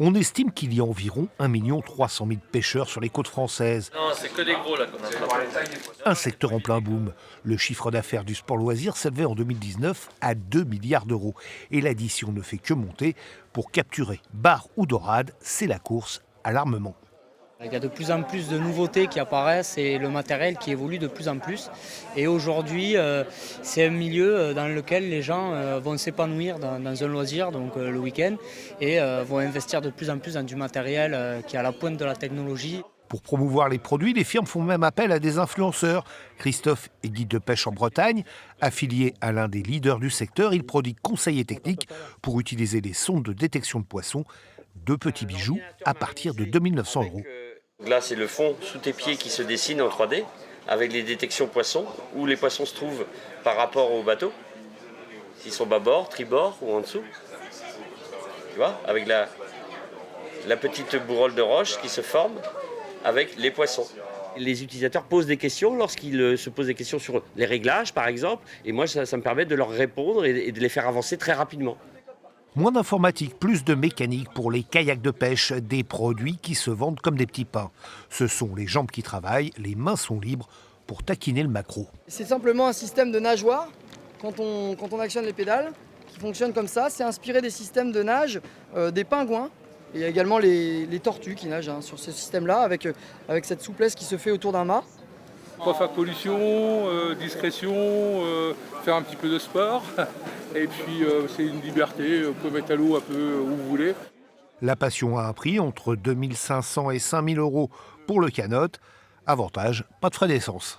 On estime qu'il y a environ 1 300 000 pêcheurs sur les côtes françaises. Non, c'est que des gros là qu'on attrape. Un secteur en plein boom. Le chiffre d'affaires du sport loisir s'élevait en 2019 à 2 milliards d'euros. Et l'addition ne fait que monter. Pour capturer bar ou dorade, c'est la course à l'armement. Il y a de plus en plus de nouveautés qui apparaissent et le matériel qui évolue de plus en plus. Et aujourd'hui, c'est un milieu dans lequel les gens vont s'épanouir dans un loisir, donc le week-end, et vont investir de plus en plus dans du matériel qui est à la pointe de la technologie. Pour promouvoir les produits, les firmes font même appel à des influenceurs. Christophe est guide de pêche en Bretagne. Affilié à l'un des leaders du secteur, il prodigue conseils et techniques pour utiliser les sondes de détection de poissons. 2 petits bijoux à partir de 2 900 €. Là, c'est le fond sous tes pieds qui se dessine en 3D avec les détections poissons, où les poissons se trouvent par rapport au bateau, s'ils sont bâbord, tribord ou en dessous. Tu vois, avec la petite bourrole de roche qui se forme avec les poissons. Les utilisateurs posent des questions lorsqu'ils se posent des questions sur les réglages, par exemple, et moi, ça me permet de leur répondre et de les faire avancer très rapidement. Moins d'informatique, plus de mécanique pour les kayaks de pêche, des produits qui se vendent comme des petits pains. Ce sont les jambes qui travaillent, les mains sont libres pour taquiner le maquereau. C'est simplement un système de nageoire, quand on actionne les pédales, qui fonctionne comme ça. C'est inspiré des systèmes de nage des pingouins. Et il y a également les tortues qui nagent sur ce système-là, avec cette souplesse qui se fait autour d'un mât. Pas faire pollution, discrétion, faire un petit peu de sport. Et puis c'est une liberté, vous pouvez mettre à l'eau un peu où vous voulez. La passion a un prix entre 2 500 et 5 000 € pour le canot. Avantage, pas de frais d'essence.